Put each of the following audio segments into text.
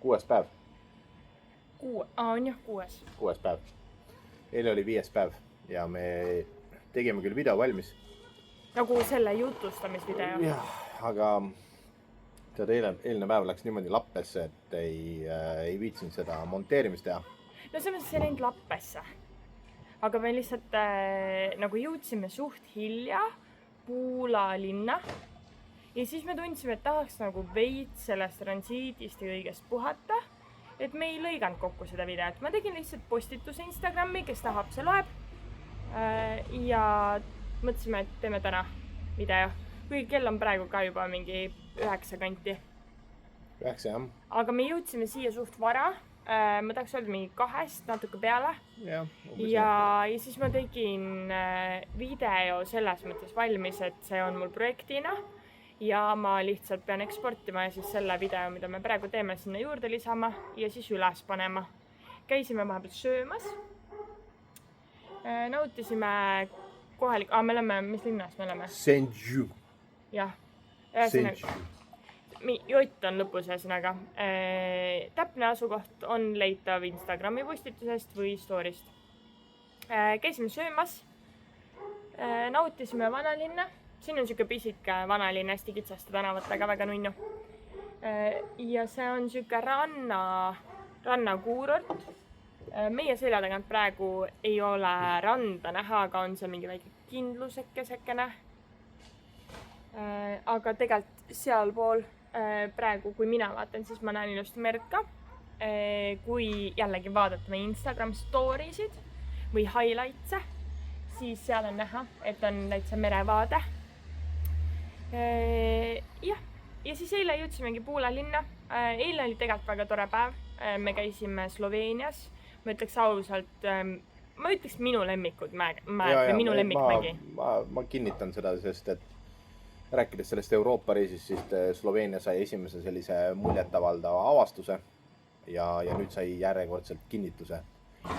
6. päev. On jah, 6. 6. päev. Eile oli 5. päev ja me tegime küll video valmis. Nagu selle jutustamisvideo. Jah, aga tead, eelne päev läks niimoodi lappesse, et ei viitsinud seda monteerimist teha. No selles mõttes ei läinud lappesse. Aga me lihtsalt nagu jõudsime suht hilja Puula linna. Ja siis me tundsime, et tahaks nagu veits sellest transiidist ja kõigest puhata. Et me ei lõiganud kokku seda videot. Ma tegin lihtsalt postituse Instagrami, kes tahab, see loeb. Ja mõtlesime, et teeme täna video. Kuigi kell on praegu ka juba mingi 9 kanti. 9, jah. Aga me jõudsime siia suht vara. Ma tahaks öelda mingi 2 natuke peale. Ja siis ma tegin video selles mõttes valmis, et see on mul projektina. Ja ma lihtsalt pean eksportima ja siis selle video, mida me praegu teeme, sinna juurde lisama ja siis üles panema. Käisime vahepeal söömas. Nautisime kohalik... me oleme, mis linnas me oleme? Saint-Ju. Jah. Saint-Ju. Jott on lõpus ühesõnaga. Täpne asukoht on leitav Instagrami postitusest või story'st. Käisime söömas. Nautisime vanalinna. Siin on siuke pisik vanalinn hästi kitsaste tänavatega, väga nunnu. Ja see on siuke rannakuurort. Meie selja tagant praegu ei ole randa näha, aga on see mingi väike kindlusekesekene. Aga tegelikult sealpool praegu, kui mina vaatan, siis ma näen ilusti merd ka. Kui jällegi vaadata meie Instagram stories'id või highlights'e, siis seal on näha, et on täitsa merevaade. Jah, ja siis eile jõudsimegi Puula linna. Eile oli tegelikult väga tore päev. Me käisime Sloveenias. Ma ütleks ausalt, ma ütleks minu lemmikud minu lemmikmägi. Ma kinnitan seda, sest et rääkides sellest Euroopa reisist, siis Sloveenia sai esimese sellise muljetavaldava avastuse ja nüüd sai järjekordselt kinnituse.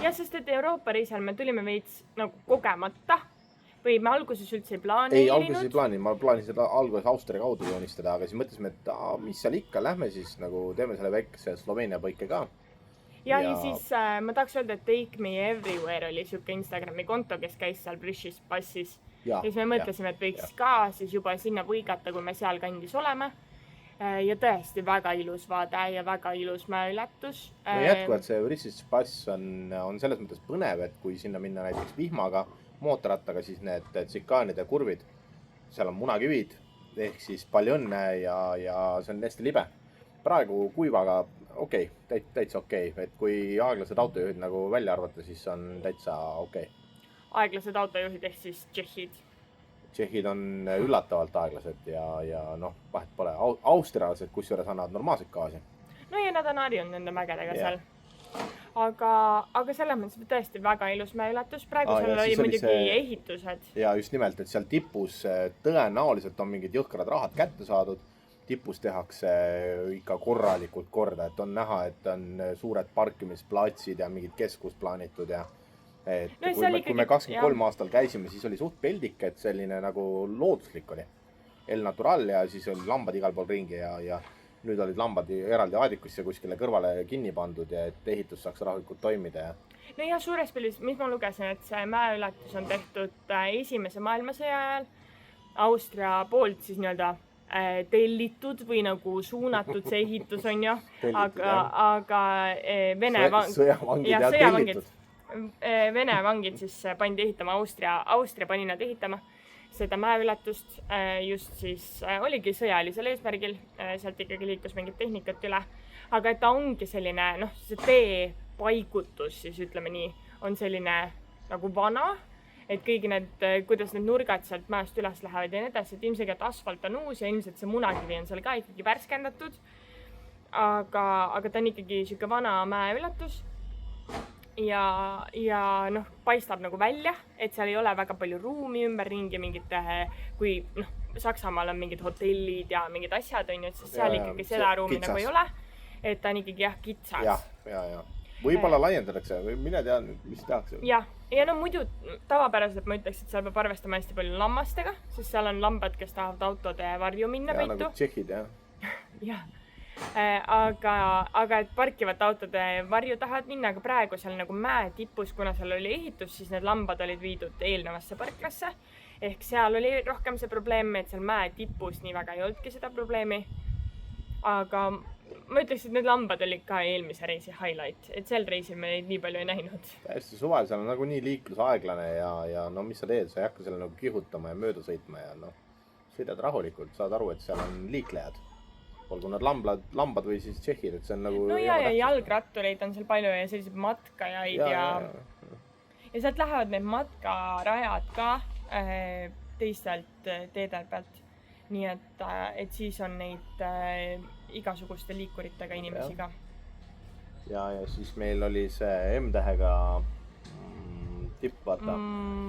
Ja, sest et Euroopa reisel me tulime veits nagu kogemata või me alguses üldse ei plaaninud. Ei, alguses ei plaaninud. Ma plaanisin seda alguses Austria kaudu joonistada, aga siis mõtlesime, et mis seal ikka, lähme siis nagu teeme selle väikse Sloveenia põike ka. Ja siis ma tahaks öelda, et Take Me Everywhere oli siuke Instagrami konto, kes käis seal British passis. Ja siis me mõtlesime, et võiks ka siis juba sinna võigata, kui me seal kandis oleme. Ja tõesti väga ilus vaade ja väga ilus mäeületus. No jätkuvalt see British pass on selles mõttes põnev, et kui sinna minna näiteks vihmaga, mootorrattaga, siis need tsikaanide kurvid, seal on munakivid, ehk siis palju õnne ja see on hästi libe. Praegu kuivaga täitsa okei. Et kui aeglased autojuhid nagu välja arvata, siis on täitsa okei. Aeglased autojuhid ehk siis tšehhid. Tšehhid on üllatavalt aeglased ja vahet pole. Austrialased kusjuures annavad normaalset gaasi. No ja nad on harjunud nende mägedega seal. Aga selles mõttes tõesti väga ilus mäeületus. Praegu seal oli muidugi ehitused. Ja just nimelt, et seal tipus tõenäoliselt on mingid jõhkrad rahad kätte saadud. Tipus tehakse ikka korralikult korda, et on näha, et on suured parkimisplatsid ja mingid keskust plaanitud ja kui me 23 aastal käisime, siis oli suht peldik, et selline nagu looduslik oli. El Natural ja siis oli lambad igal pool ringi ja nüüd olid lambad eraldi aadikusse kuskile kõrvale kinni pandud ja et ehitus saaks rahulikult toimida. No ja suures pildis, mis ma lugesin, et see mäeületus on tehtud esimese maailmasõja ajal Austria poolt siis nii-öelda tellitud või nagu suunatud see ehitus on ju, aga Vene vangid siis pandi ehitama Austria pani nad ehitama seda mäeületust just siis oligi sõjalisel eesmärgil, sealt ikkagi liikus mingit tehnikat üle, aga et ta ongi selline, see tee paigutus siis ütleme nii, on selline nagu vana, et kõigi need, kuidas need nurgad sealt mäest üles lähevad ja nii edasi, et ilmselt asfalt on uus ja ilmselt see munakivi on seal ka ikkagi värskendatud. Aga ta on ikkagi siuke vana mäeületus ja paistab nagu välja, et seal ei ole väga palju ruumi ümberringi mingite, kui Saksamaal on mingid hotellid ja mingid asjad on ju, et siis seal ikkagi seda ruumi nagu ei ole, et ta on ikkagi kitsas. Ja. Võib-olla laiendatakse või mine tea, mis tehakse. Ja muidu tavapäraselt ma ütleks, et seal peab arvestama hästi palju lammastega, sest seal on lambad, kes tahavad autode varju minna peitu. Nagu tšehhid, jah. aga et parkivate autode varju tahavad minna, aga praegu seal nagu mäe tipus, kuna seal oli ehitus, siis need lambad olid viidud eelnevasse parklasse. Ehk seal oli rohkem see probleem, et seal mäe tipus nii väga ei olnudki seda probleemi. Aga ma ütleks, et need lambad olid ka eelmise reisi highlight, et sel reisil me neid nii palju ei näinud. Täiesti suvel, seal on nagunii liiklus aeglane ja no mis sa teed, sa ei hakka selle nagu kihutama ja mööda sõitma ja noh, sõidad rahulikult, saad aru, et seal on liiklejad. Olgu nad lambad või siis tšehhid, et see on nagu... No ja jalgrattureid on seal palju ja sellised matkajaid ja sealt lähevad need matkarajad ka teistelt teedel pealt. Nii et siis on neid igasuguste liikuritega inimesi ka. Ja siis meil oli see M-tähega tipp, vaata.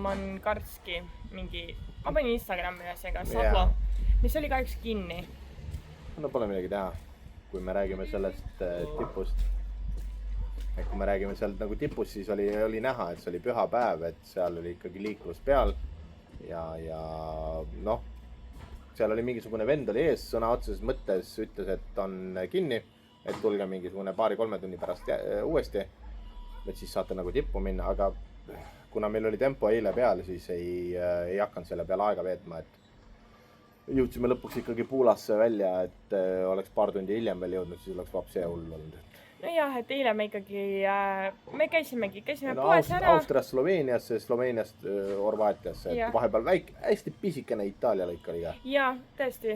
Mankarski mingi, ma panin Instagrami ühesega, Sablo, mis oli kahjuks kinni. No pole midagi teha, kui me räägime sellest tipust. Et kui me räägime sealt nagu tipust, siis oli näha, et see oli pühapäev, et seal oli ikkagi liiklus peal. Ja noh, seal oli mingisugune vend oli ees, sõna otseses mõttes ütles, et on kinni, et tulge mingisugune 2-3 tunni pärast uuesti, et siis saate nagu tippu minna, aga kuna meil oli tempo eile peal, siis ei hakanud selle peale aega veetma, et jõudsime lõpuks ikkagi Puulasse välja, et oleks paar tundi hiljem veel jõudnud, siis oleks vapsi hull olnud. No jah, et eile me ikkagi, me käisime poes ära. Austriast Sloveeniasse, Sloveeniast Horvaatiasse, et vahepeal hästi pisikene Itaalia lõik oli ka. Jaa, tõesti.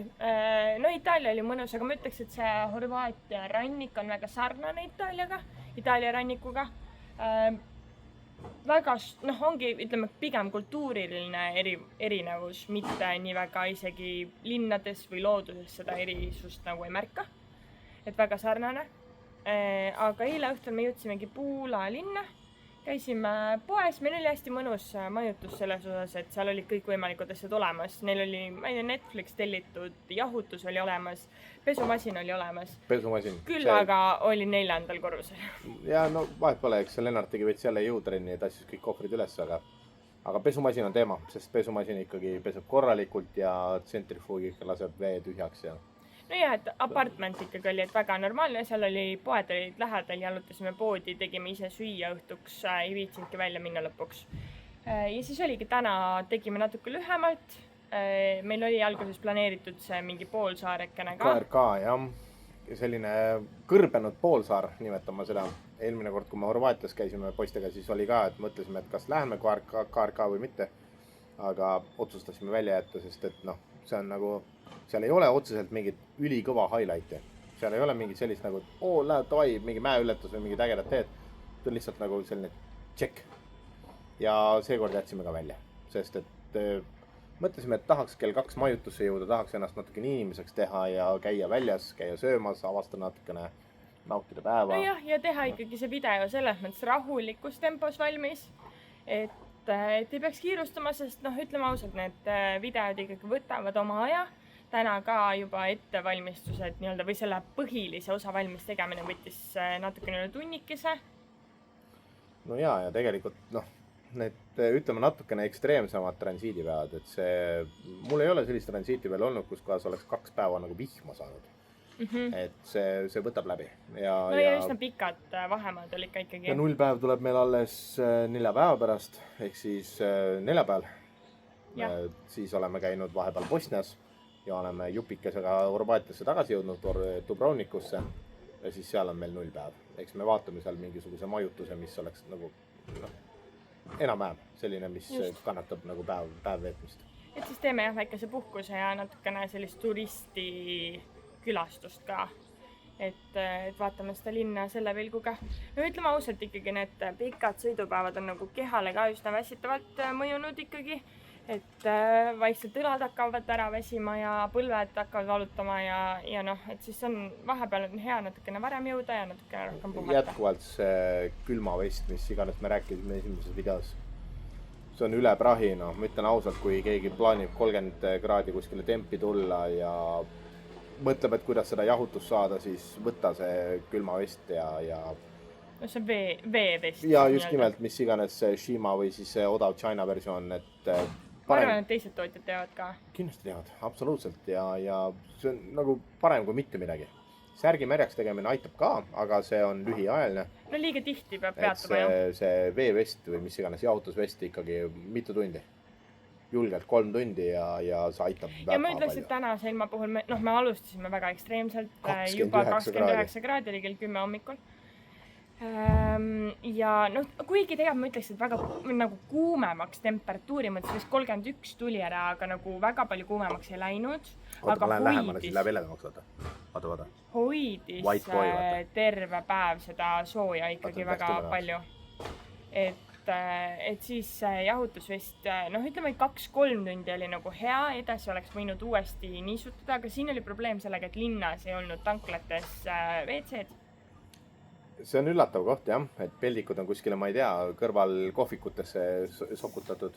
No Itaalia oli mõnus, aga ma ütleks, et see Horvaatia rannik on väga sarnane Itaalia rannikuga. Väga, ongi, ütleme, pigem kultuuriline erinevus, mitte nii väga isegi linnades või looduses seda erisust nagu ei märka. Et väga sarnane. Aga eile õhtul me jõudsimegi Puula linna, käisime poes, meil oli hästi mõnus majutus selles osas, et seal olid kõik võimalikud asjad olemas. Neil oli, ma ei tea, Netflix tellitud, jahutus oli olemas, pesumasin oli olemas. Küll aga oli 4. korrusel. Ja no vahet pole, eks Lennart tegi veits jälle jõutrenni, et asjus kõik kohvrid üles, aga pesumasin on teema, sest pesumasin ikkagi peseb korralikult ja tsentrifuugiga laseb vee tühjaks ja... No jah, et apartment ikkagi oli, et väga normaalne, seal oli poed olid lähedal, jalutasime poodi, tegime ise süüa õhtuks, ei viitsinudki välja minna lõpuks. Ja siis oligi täna, tegime natuke lühemalt, meil oli alguses planeeritud see mingi poolsaarekene ka. KRK, jah, selline kõrbenud poolsaar, nimetama seda. Eelmine kord, kui me Horvaatias käisime poistega, siis oli ka, et mõtlesime, et kas läheme KRK või mitte. Aga otsustasime välja jätta, sest et noh, see on nagu... Seal ei ole otseselt mingit ülikõva highlight'i. Seal ei ole mingit sellist nagu, lähed davai, mingi mäeületus või mingid ägedad teed. See on lihtsalt nagu selline check. Ja seekord jätsime ka välja. Sest et mõtlesime, et tahaks kell 2 majutusse jõuda, tahaks ennast natuke inimeseks teha ja käia väljas, käia söömas, avastada natukene, nautida päeva. No jah, ja teha ikkagi see video selles mõttes rahulikus tempos valmis. Et ei peaks kiirustama, sest ütleme ausalt, need videod ikkagi võtavad oma aja. Täna ka juba ettevalmistused või selle põhilise osa valmis tegemine võttis natukene tunnikese. No ja tegelikult need ütleme natukene ekstreemsemad transiidipäevad, et mul ei ole sellist transiiti veel olnud, kus kohas oleks 2 päeva nagu vihma saanud. Et see võtab läbi. Ja üsna pikad vahemaad oli ikka ikkagi. Ja 0 päev tuleb meil alles 4 päeva pärast, ehk siis 4 päeval. Siis oleme käinud vahepeal Bosnias. Ja oleme jupikesega Horvaatiasse tagasi jõudnud Dubrovnikusse ja siis seal on meil 0 päev. Eks me vaatame seal mingisuguse majutuse, mis oleks nagu enam-vähem selline, mis kannatab nagu päev veetmist. Et siis teeme väikese puhkuse ja natukene sellist turisti külastust ka. Et vaatame seda linna selle pilguga. No ütleme ausalt ikkagi need pikad sõidupäevad on nagu kehale ka üsna väsitavalt mõjunud ikkagi. Et vaikselt õlad hakkavad ära väsima ja põlved hakkavad valutama ja et siis on vahepeal on hea natukene varem jõuda ja natukene rohkem puhata. Jätkuvalt see külmavest, mis iganes me rääkisime esimeses videos. See on üle prahi, ma ütlen ausalt, kui keegi plaanib 30 kraadi kuskile tempi tulla ja mõtleb, et kuidas seda jahutust saada, siis võtta see külmavest ja... No see veevest. Ja just nimelt, mis iganes see Shima või siis see odav China versioon, et... Ma arvan, et teised tootjad teavad ka. Kindlasti teavad, absoluutselt. Ja see on nagu parem kui mitte midagi. särgi märjaks tegemine aitab ka, aga see on lühiajaline. no liiga tihti peab et peatuma ju. see veevest või mis iganes jahutusvest ikkagi mitu tundi. Julgelt 3 tundi ja see aitab väga palju. Ja ma ütleks, et tänase ilma puhul me alustasime väga ekstreemselt. 29 juba 29 kraadi oli kell 10 hommikul. Ja noh, kuigi tegelikult ma ütleks, et väga nagu kuumemaks temperatuuri mõttes vist 31 tuli ära, aga nagu väga palju kuumemaks ei läinud. Oota, ma lähen lähemale, siis läheb heledamaks, vaata. Hoidis White boy, vaata. terve päev seda sooja ikkagi Vaata, väga palju. Et siis jahutusvest, noh ütleme, 2-3 tundi oli nagu hea, edasi oleks võinud uuesti niisutada, aga siin oli probleem sellega, et linnas ei olnud tanklates WC-d. See on üllatav koht jah, et peldikud on kuskile, ma ei tea, kõrval kohvikutesse sokutatud.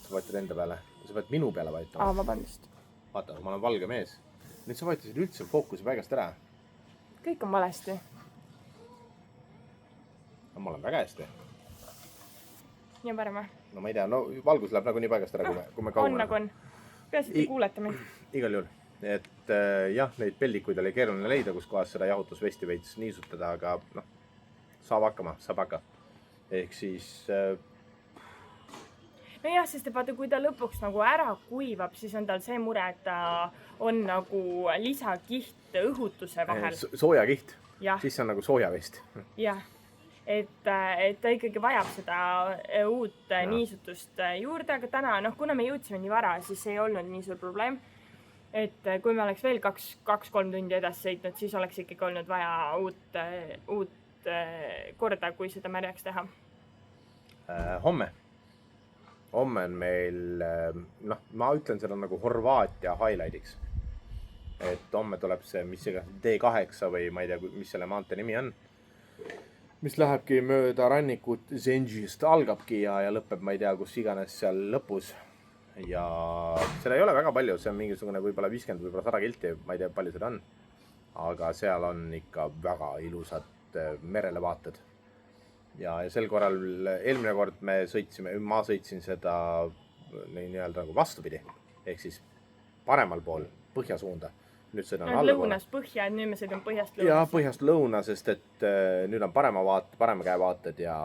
Sa vajutad enda peale, sa pead minu peale vajutama. Vabandust. Vaata, ma olen valge mees. Nüüd sa vajutasid üldse fookuse paigast ära. Kõik on valesti. No, ma olen väga hästi. Nii on parem või? No ma ei tea, no valgus läheb nagu nii paigast ära, kui me on nagu on. Peaasi, et te kuulete mind. Igal juhul. Et jah, neid peldikuid oli keeruline leida, kus kohas seda jahutusvesti veits niisutada, aga noh, saab hakka. Ehk siis... No jah, sest vaata, kui ta lõpuks nagu ära kuivab, siis on tal see mure, et ta on nagu lisakiht õhutuse vahel. Soojakiht. Ja. Siis see on nagu soojavest. Jah. Et ta ikkagi vajab seda uut niisutust juurde, aga täna, noh, kuna me jõudsime nii vara, siis ei olnud nii suur probleem. Et kui me oleks veel 2-3 tundi edasi sõitnud, siis oleks ikkagi olnud vaja uut korda, kui seda märjaks teha. Homme on meil, noh, ma ütlen seda nagu Horvaatia highlightiks. Et homme tuleb see, mis D8 või ma ei tea, mis selle maantee nimi on. Mis lähebki mööda rannikut Zenžist, algabki ja lõpeb, ma ei tea, kus iganes seal lõpus. Ja seda ei ole väga palju, see on mingisugune võib-olla 50, võib-olla 100 kilti, ma ei tea, palju seda on. Aga seal on ikka väga ilusad merele vaated. Ja sel korral, eelmine kord ma sõitsin seda nii-öelda nagu vastupidi. Ehk siis paremal pool, põhja suunda. Nüüd sõidan lõunast põhja, nüüd me sõidame põhjast lõuna. Ja põhjast lõuna, sest et nüüd on parema käe vaated ja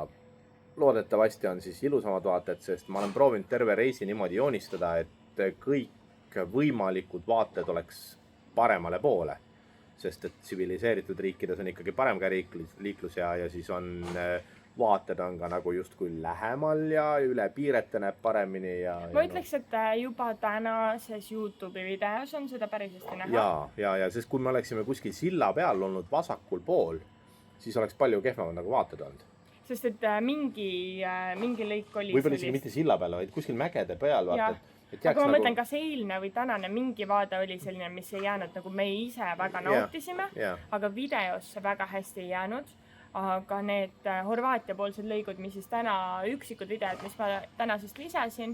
loodetavasti on siis ilusamad vaated, sest ma olen proovinud terve reisi niimoodi joonistada, et kõik võimalikud vaated oleks paremale poole. Sest et tsiviliseeritud riikides on ikkagi parem ka liiklus ja siis on vaated on ka nagu justkui lähemal ja üle piirete näeb paremini. Ma ütleks, et juba tänases YouTube'i videos on seda päris hästi näha. Ja, sest kui me oleksime kuskil silla peal olnud vasakul pool, siis oleks palju kehvemad nagu vaated olnud. Sest et mingi lõik oli võib-olla isegi mitte silla peal, vaid kuskil mägede peal vaatad. Aga ma mõtlen, kas eilne või tänane mingi vaade oli selline, mis ei jäänud, nagu me ise väga nautisime, aga videos see väga hästi ei jäänud. Aga need Horvaatia poolsed lõigud, mis siis täna üksikud videod, mis ma tänasest lisasin,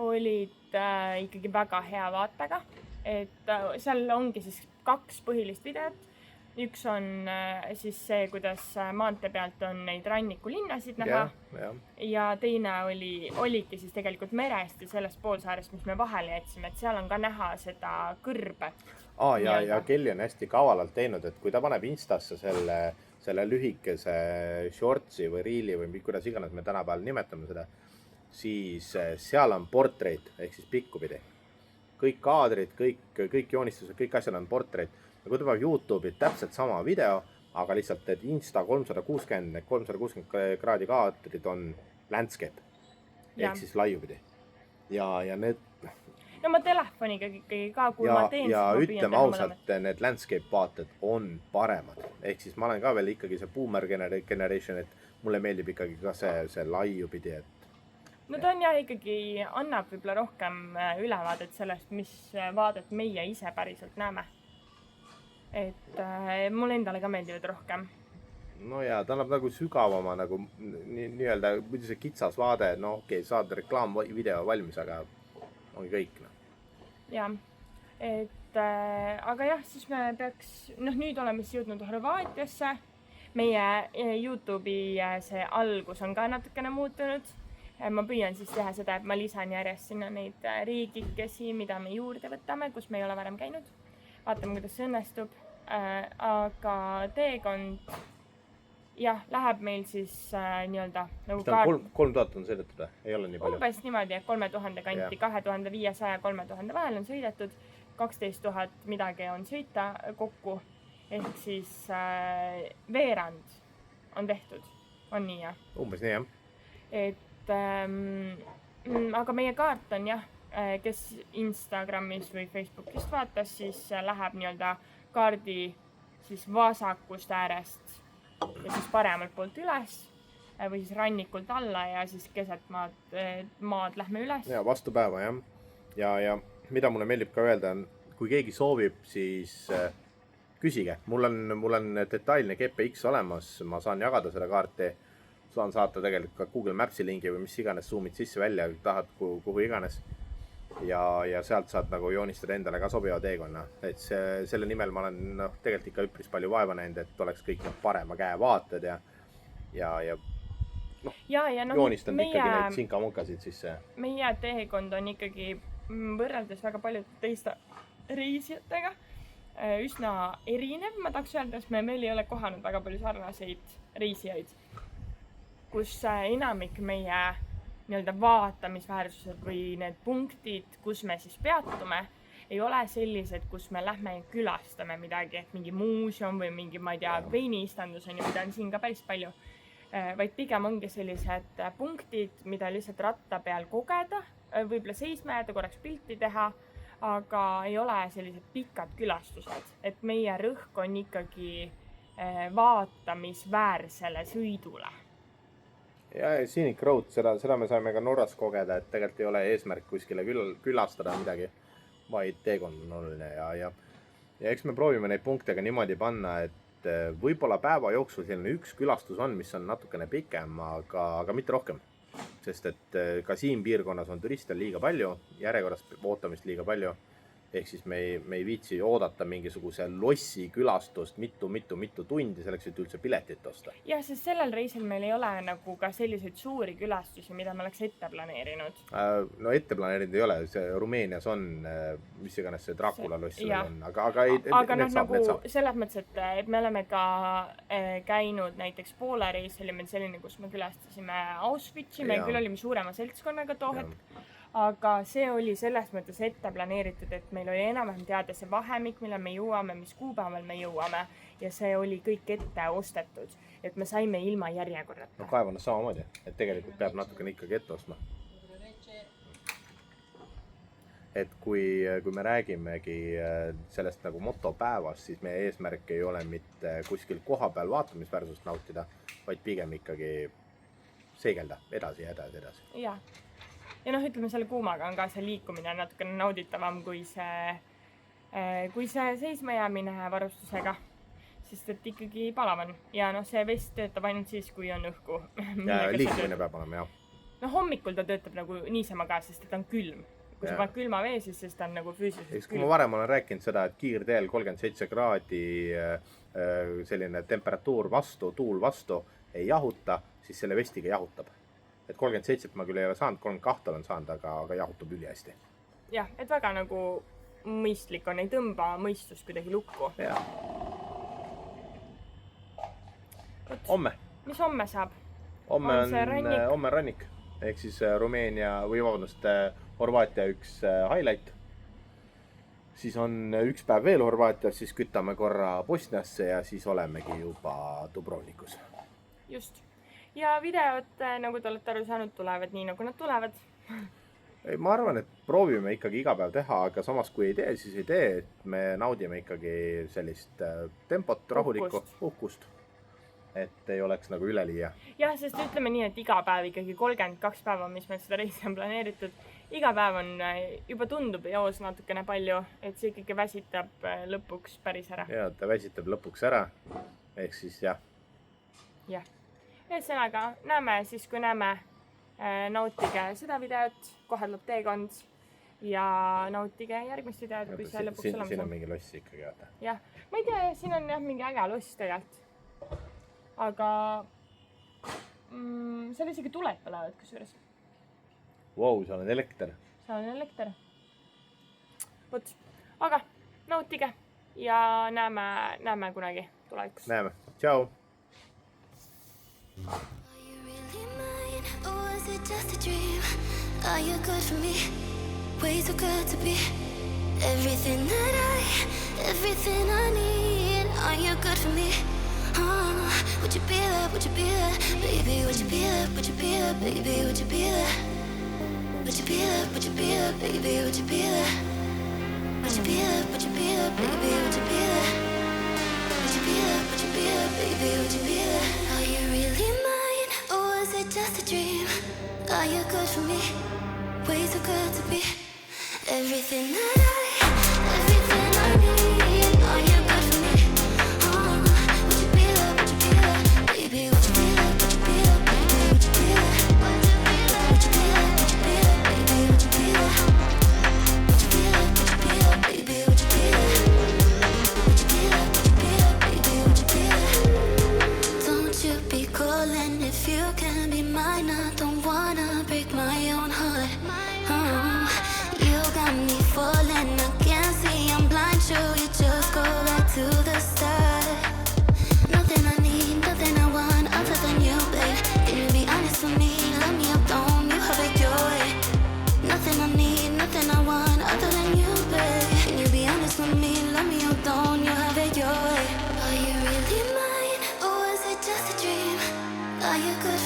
olid ikkagi väga hea vaatega. Et seal ongi siis 2 põhilist videot. Üks on siis see, kuidas maantee pealt on neid rannikulinnasid näha. Ja teine oligi siis tegelikult merest ja sellest poolsaarest, mis me vahele jätsime, et seal on ka näha seda kõrbet. Ja Kelly on hästi kavalalt teinud, et kui ta paneb Instasse selle lühikese shortsi või riili või kuidas iganes me tänapäeval nimetame seda, siis seal on portreid, ehk siis pikkupidi. Kõik kaadrid, kõik joonistused, kõik asjad on portreid. Ja kui ta peab YouTube'i täpselt sama video, aga lihtsalt et Insta 360 kraadi kaadrid on landscape, ehk siis laiupidi. Ja need... No ma telefoniga ikkagi ka, kui ma teen, ja ütleme ausalt, need landscape vaated on paremad. Ehk siis ma olen ka veel ikkagi see boomer generation, et mulle meeldib ikkagi ka see laiupidi, et... No ta on ikkagi annab võib-olla rohkem ülevaadet sellest, mis vaadet meie ise päriselt näeme. Et mulle endale ka meeldivad rohkem. No ja ta annab nagu sügavama nagu nii-öelda, muidu see kitsas vaade, no okei, saad reklaamvideo valmis, aga ongi kõik. Ja, et aga jah, siis me peaks, nüüd oleme siis jõudnud Horvaatiasse. Meie YouTube'i see algus on ka natukene muutunud. Ma püüan siis teha seda, et ma lisan järjest sinna neid riigikesi, mida me juurde võtame, kus me ei ole varem käinud. Vaatame, kuidas see õnnestub. aga teekond jah, läheb meil siis nii-öelda nagu Seda on 3000 on sõidetud või? Ei ole nii palju? umbes niimoodi, et 3000 kanti, 2500 ja 3000 vahel on sõidetud, 12 000 midagi on sõita kokku, ehk siis veerand on tehtud, on nii jah? Umbes nii jah. Et aga meie kaart on jah, kes Instagramis või Facebookist vaatas, siis läheb nii-öelda kaardi siis vasakust äärest ja siis paremalt poolt üles või siis rannikult alla ja siis keset maad lähme üles. Ja vastu päeva jah. Ja mida mulle meeldib ka öelda on, kui keegi soovib, siis küsige. Mul on detailne GPX olemas, ma saan jagada seda kaarti, saan saata tegelikult ka Google Maps'i lingi või mis iganes, zoomid sisse välja, tahad kuhu iganes. Ja sealt saad nagu joonistada endale ka sobiva teekonna. Et selle nimel ma olen tegelikult ikka üpris palju vaeva näinud, et oleks kõik parema käe vaated ja joonistanud ikkagi neid sinkamunkasid sisse. Meie teekond on ikkagi võrreldes väga paljude teiste reisijatega üsna erinev. Ma tahaks öelda, et me veel ei ole kohanud väga palju sarnaseid reisijaid, kus enamik meie nii-öelda vaatamisväärsused või need punktid, kus me siis peatume, ei ole sellised, kus me lähme ja külastame midagi, et mingi muuseum või mingi, ma ei tea, veiniistandus on ju, mida on siin ka päris palju, vaid pigem ongi sellised punktid, mida lihtsalt ratta peal kogeda, võib-olla seisma jääda, korraks pilti teha, aga ei ole sellised pikad külastused, et meie rõhk on ikkagi vaatamisväärsele sõidule. Ja Scenic Road, seda me saime ka Norras kogeda, et tegelikult ei ole eesmärk kuskile külastada midagi, vaid teekond on oluline ja eks me proovime neid punkte ka niimoodi panna, et võib-olla päeva jooksul selline üks külastus on, mis on natukene pikem, aga mitte rohkem. Sest et ka siin piirkonnas on turiste liiga palju, järjekorras ootamist liiga palju. Ehk siis me ei viitsi oodata mingisuguse lossi külastust mitu tundi selleks, et üldse piletit osta. Jah, sest sellel reisil meil ei ole nagu ka selliseid suuri külastusi, mida me oleks ette planeerinud. No ette planeerinud ei ole, see Rumeenias on, mis iganes see Dracula loss on, aga need saab. Selles mõttes, et me oleme ka käinud näiteks Poola reis, oli meil selline, kus me külastasime Auschwitzi, me küll olime suurema seltskonnaga too hetk. Aga see oli selles mõttes ette planeeritud, et meil oli enam-vähem teada see vahemik, millal me jõuame, mis kuupäeval me jõuame ja see oli kõik ette ostetud, et me saime ilma järjekorrata. No kaevannas samamoodi, et tegelikult peab natukene ikkagi ette ostma. Et kui me räägimegi sellest nagu motopäevast, siis meie eesmärk ei ole mitte kuskil koha peal vaatamisväärsust nautida, vaid pigem ikkagi seigelda edasi. Jah. Ja ütleme, selle kuumaga on ka see liikumine natukene nauditavam kui see seismajäämine varustusega, sest et ikkagi palav on. Ja see vest töötab ainult siis, kui on õhku. Ja liikumine peab olema, jah. Hommikul ta töötab nagu niisama ka, sest et on külm. Kui sa paned külma vee, siis ta on nagu füüsiliselt külm. Kui ma varem olen rääkinud seda, et kiirteel 37 kraadi selline temperatuur vastu, tuul vastu ei jahuta, siis selle vestiga jahutab. Et 37 ma küll ei ole saanud, 32 olen saanud, aga jahutub ülihästi. Jah, et väga nagu mõistlik on, ei tõmba mõistust kuidagi lukku. Jah. Homme. Mis homme saab? Homme on rannik. Ehk siis Rumeenia või vabandust, Horvaatia üks highlight. Siis on üks päev veel Horvaatias, siis kütame korra Bosniasse ja siis olemegi juba Dubrovnikus. Just. Ja videod, nagu te olete aru saanud, tulevad nii, nagu nad tulevad. Ma arvan, et proovime ikkagi iga päev teha, aga samas kui ei tee, siis ei tee. Et me naudime ikkagi sellist tempot, rahulikku uhkust, et ei oleks nagu üleliia. Jah, sest ütleme nii, et iga päev ikkagi 32 päeva, mis meil seda reisi on planeeritud, iga päev on juba tundub joos natukene palju, et see ikkagi väsitab lõpuks päris ära. Ja, ta väsitab lõpuks ära, ehk siis jah. Jah. Ühesõnaga, näeme siis, kui näeme, nautige seda videot, kohe tuleb teekond ja nautige järgmist videot, kui see lõpuks olemas on. Siin on mingi loss ikkagi, vaata. Jah, ma ei tea, siin on jah mingi äge loss tegelikult. Aga seal isegi tuled põlevad kusjuures. Wow, seal on elekter. Seal on elekter. Võt, aga nautige. ja näeme kunagi tulevikus. näeme, tšau. Are you really mine, or was it just a dream? Are you good for me? Way too good to be everything I need. Are you good for me? Would you be there? Would you be there, baby? Would you be there? Would you be there, baby? Would you be there? Would you be there? Would you be there, baby? Would you be there? Would you be there? Would you be there, baby? Would you be there? Would you be there? Would you be there, baby? Would you be there? Are you really mine, or was it just a dream? Are you good for me? Way too good to be everything I need. Are you good for me? Would you be there? Would you be there, baby? Would you be there? Would you be there, baby? Would you be there? Would you be there? Would you be there, baby? Would you be there? Would you be there? Would you be there, baby? Would you be there? Would you be there? Would you be there, baby? Would you be there? Don't you be calling if you can be mine. I don't wanna break my own heart. You got me falling, I can't see, I'm blind. Sure, you just go back to the start. Nothing I need, nothing I want other than you, babe. Can you be honest with me? Let me up, don't you have it your way. Nothing I need, nothing I want other than you, babe. Can you be honest with me? Let me up, don't you have it your way. Are you really mine, or was it just a dream? Are you good